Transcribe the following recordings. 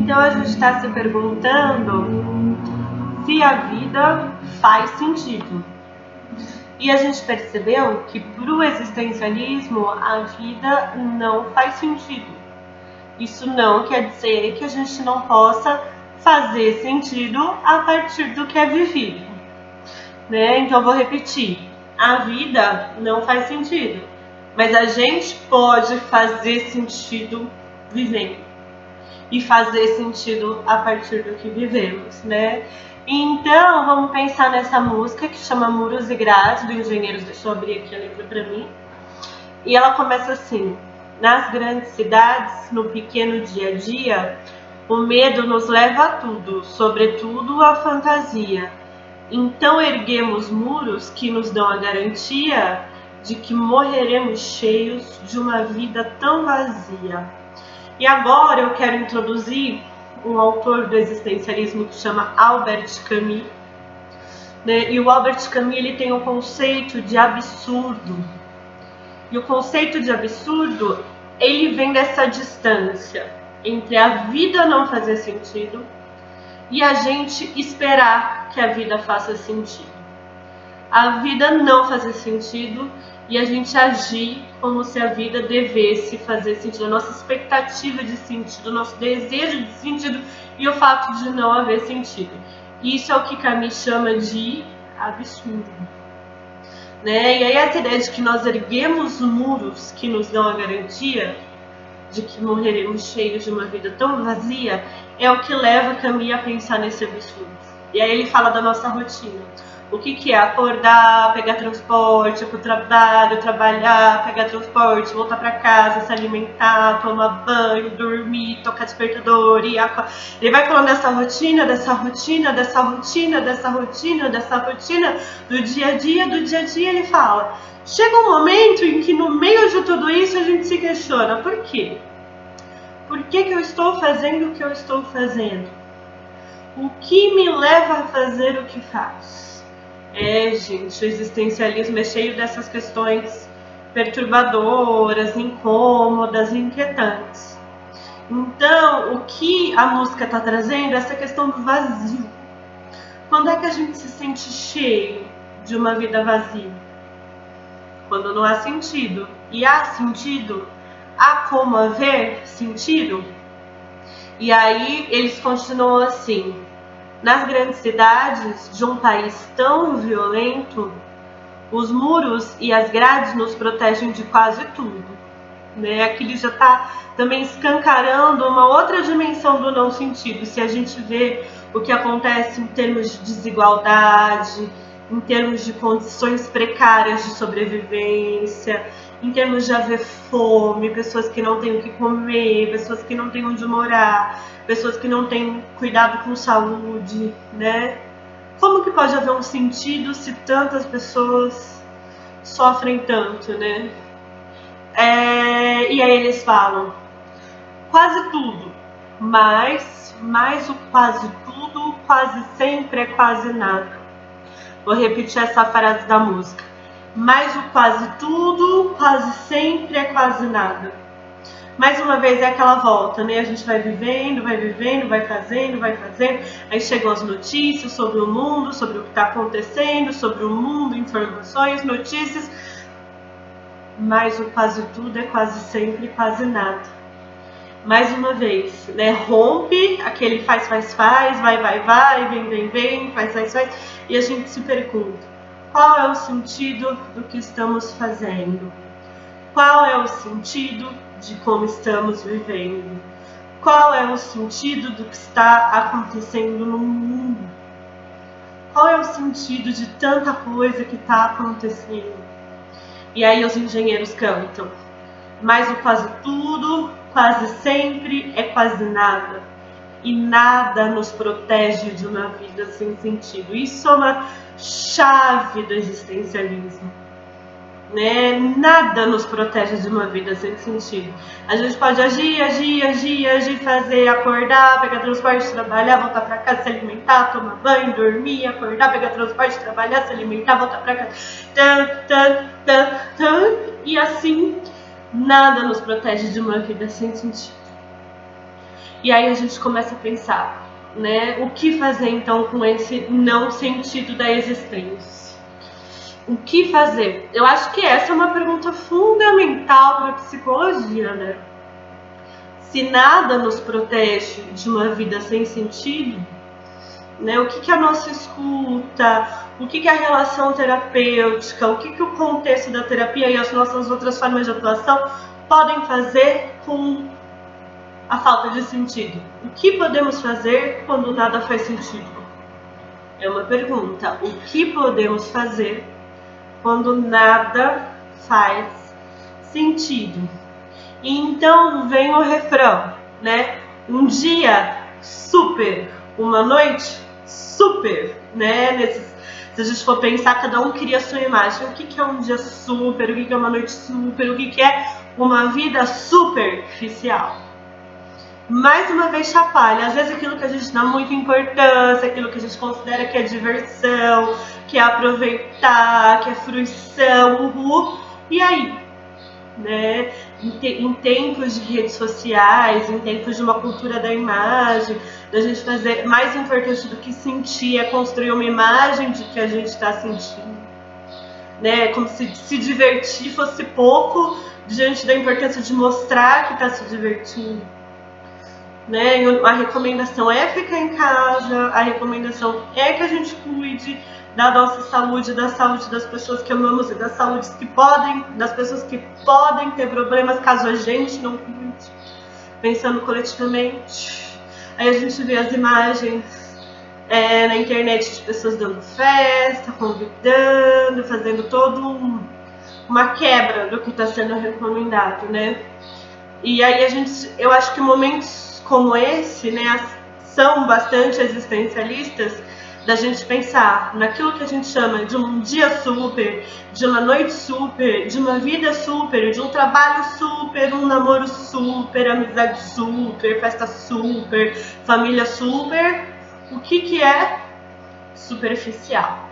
Então a gente está se perguntando se a vida faz sentido. E a gente percebeu que para o existencialismo a vida não faz sentido. Isso não quer dizer que a gente não possa fazer sentido a partir do que é vivido, né? Então eu vou repetir, a vida não faz sentido, mas a gente pode fazer sentido vivendo e fazer sentido a partir do que vivemos, né? Então vamos pensar nessa música que chama Muros e Grades, do Engenheiros. Deixa eu abrir aqui a letra para mim. E ela começa assim: nas grandes cidades, no pequeno dia a dia, o medo nos leva a tudo, sobretudo a fantasia. Então erguemos muros que nos dão a garantia de que morreremos cheios de uma vida tão vazia. E agora eu quero introduzir um autor do existencialismo que chama Albert Camus, né? E o Albert Camus ele tem o conceito de absurdo. E o conceito de absurdo, ele vem dessa distância entre a vida não fazer sentido e a gente esperar que a vida faça sentido. A vida não fazer sentido e a gente agir como se a vida devesse fazer sentido. A nossa expectativa de sentido, o nosso desejo de sentido e o fato de não haver sentido. Isso é o que Camus chama de absurdo, né? E aí essa ideia de que nós erguemos muros que nos dão a garantia de que morreremos cheios de uma vida tão vazia é o que leva Camus a pensar nesse absurdo. E aí ele fala da nossa rotina. O que é acordar, pegar transporte para o trabalho, trabalhar, pegar transporte, voltar para casa, se alimentar, tomar banho, dormir, tocar despertador e ele vai falando dessa rotina, do dia a dia, ele fala. Chega um momento em que no meio de tudo isso a gente se questiona, por quê? Por que eu estou fazendo o que eu estou fazendo? O que me leva a fazer o que faço? Gente, o existencialismo é cheio dessas questões perturbadoras, incômodas, inquietantes. Então, o que a música está trazendo é essa questão do vazio. Quando é que a gente se sente cheio de uma vida vazia? Quando não há sentido. E há sentido? Há como haver sentido? E aí eles continuam assim: nas grandes cidades de um país tão violento, os muros e as grades nos protegem de quase tudo, né? Aqui ele já está também escancarando uma outra dimensão do não sentido. Se a gente vê o que acontece em termos de desigualdade, em termos de condições precárias de sobrevivência, em termos de haver fome, pessoas que não têm o que comer, pessoas que não têm onde morar, pessoas que não têm cuidado com saúde, né? Como que pode haver um sentido se tantas pessoas sofrem tanto, né? E aí eles falam quase tudo, mas o quase tudo quase sempre é quase nada. Vou repetir essa frase da música. Mas o quase tudo, quase sempre é quase nada. Mais uma vez é aquela volta, né? A gente vai vivendo, vai fazendo. Aí chegam as notícias sobre o mundo, sobre o que está acontecendo, sobre o mundo, informações, notícias. Mas o quase tudo é quase sempre quase nada. Mais uma vez, né? Rompe aquele faz, vai, vem, faz. E a gente se pergunta: qual é o sentido do que estamos fazendo? Qual é o sentido de como estamos vivendo? Qual é o sentido do que está acontecendo no mundo? Qual é o sentido de tanta coisa que está acontecendo? E aí os engenheiros cantam: mas o quase tudo, quase sempre é quase nada. E nada nos protege de uma vida sem sentido. Isso é uma chave do existencialismo, né? Nada nos protege de uma vida sem sentido. A gente pode agir, fazer, acordar, pegar transporte, trabalhar, voltar para casa, se alimentar, tomar banho, dormir, acordar, pegar transporte, trabalhar, se alimentar, voltar para casa. E assim, nada nos protege de uma vida sem sentido. E aí a gente começa a pensar, né? O que fazer então com esse não sentido da existência? O que fazer? Eu acho que essa é uma pergunta fundamental para a psicologia, né? Se nada nos protege de uma vida sem sentido, né? O que a nossa escuta, o que a relação terapêutica, o que o contexto da terapia e as nossas outras formas de atuação podem fazer com a falta de sentido? O que podemos fazer quando nada faz sentido? É uma pergunta. O que podemos fazer quando nada faz sentido? E então vem o refrão, né? Um dia super, uma noite super, né? Se a gente for pensar, cada um cria a sua imagem. O que é um dia super? O que é uma noite super? O que é uma vida superficial? Mais uma vez chapalha, às vezes aquilo que a gente dá muita importância, aquilo que a gente considera que é diversão, que é aproveitar, que é fruição, e aí? Né? Em tempos de redes sociais, em tempos de uma cultura da imagem, da gente fazer mais importante do que sentir é construir uma imagem de que a gente está sentindo, né? Como se divertir fosse pouco diante da importância de mostrar que está se divertindo, né? A recomendação é ficar em casa, a recomendação é que a gente cuide da nossa saúde, da saúde das pessoas que amamos e das saúdes das pessoas que podem ter problemas caso a gente não cuide, pensando coletivamente. Aí a gente vê as imagens na internet de pessoas dando festa, convidando, fazendo uma quebra do que está sendo recomendado, né? E aí eu acho que momentos como esse, né, são bastante existencialistas, da gente pensar naquilo que a gente chama de um dia super, de uma noite super, de uma vida super, de um trabalho super, um namoro super, amizade super, festa super, família super. O que é superficial?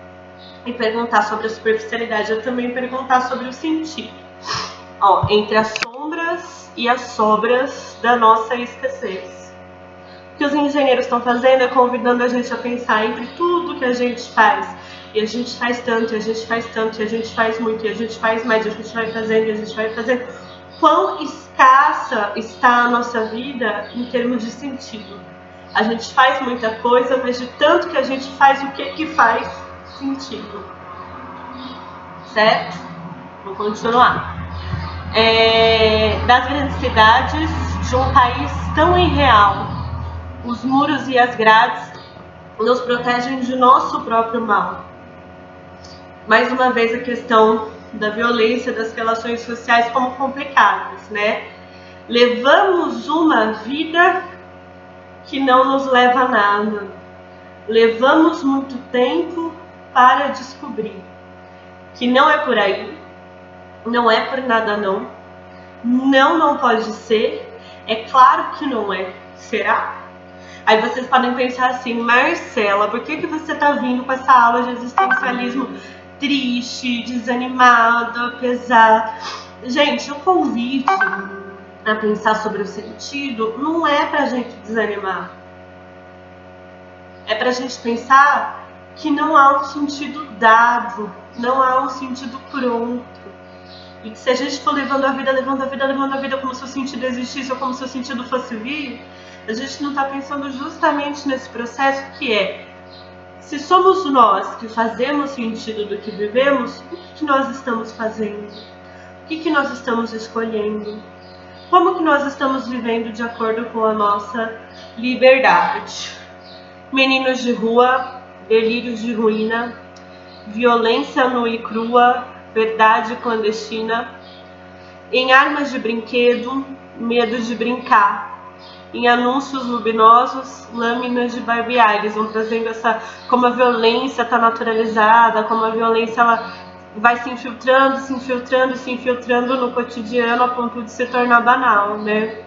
E perguntar sobre a superficialidade é também perguntar sobre o sentido. Entre as sombras e as sobras da nossa escassez. O que os engenheiros estão fazendo é convidando a gente a pensar entre tudo que a gente faz. E a gente faz tanto, e a gente faz tanto, e a gente faz muito, e a gente faz mais, e a gente vai fazendo, e a gente vai fazendo. Quão escassa está a nossa vida em termos de sentido? A gente faz muita coisa, mas de tanto que a gente faz, o que faz sentido? Certo? Vou continuar. Das grandes cidades de um país tão irreal, os muros e as grades nos protegem de nosso próprio mal. Mais uma vez a questão da violência, das relações sociais como complicadas, né? Levamos uma vida que não nos leva a nada. Levamos muito tempo para descobrir que não é por aí, não é por nada não. Não pode ser. É claro que não é. Será? Aí vocês podem pensar assim, Marcela, por que você tá vindo com essa aula de existencialismo triste, desanimada, pesada? Gente, o convite a pensar sobre o sentido não é pra gente desanimar. É pra gente pensar que não há um sentido dado, não há um sentido pronto. E que se a gente for levando a vida como se o sentido existisse ou como se o sentido fosse vir, a gente não está pensando justamente nesse processo que é, se somos nós que fazemos sentido do que vivemos, o que nós estamos fazendo? O que nós estamos escolhendo? Como que nós estamos vivendo de acordo com a nossa liberdade? Meninos de rua, delírios de ruína, violência nua e crua, verdade clandestina, em armas de brinquedo, medo de brincar, em anúncios luminosos, lâminas de barbear. Eles vão trazendo como a violência está naturalizada, como a violência ela vai se infiltrando no cotidiano a ponto de se tornar banal, né?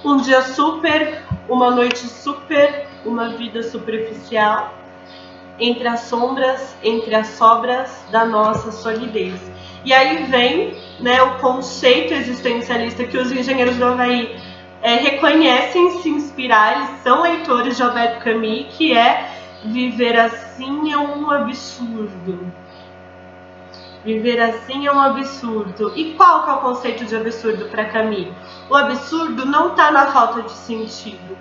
Um dia super, uma noite super, uma vida superficial, entre as sombras, entre as sobras da nossa solidez. E aí vem, né, o conceito existencialista que os engenheiros do Havaí reconhecem se inspirar, eles são leitores de Albert Camus, que é viver assim é um absurdo. Viver assim é um absurdo. E qual que é o conceito de absurdo para Camus? O absurdo não está na falta de sentido.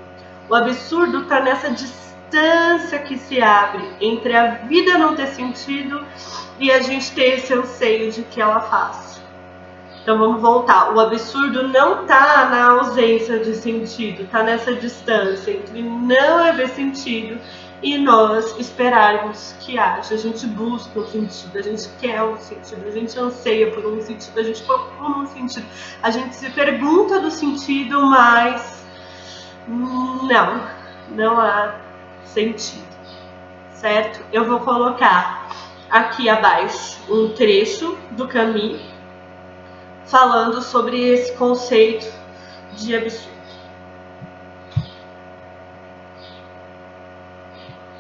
O absurdo está nessa distância que se abre entre a vida não ter sentido e a gente ter esse anseio de que ela faça. Então vamos voltar. O absurdo não está na ausência de sentido, está nessa distância entre não haver sentido e nós esperarmos que haja. A gente busca um sentido, a gente quer um sentido, a gente anseia por um sentido, a gente procura um sentido, a gente se pergunta do sentido, mas não há sentido, certo? Eu vou colocar aqui abaixo um trecho do Camus falando sobre esse conceito de absurdo.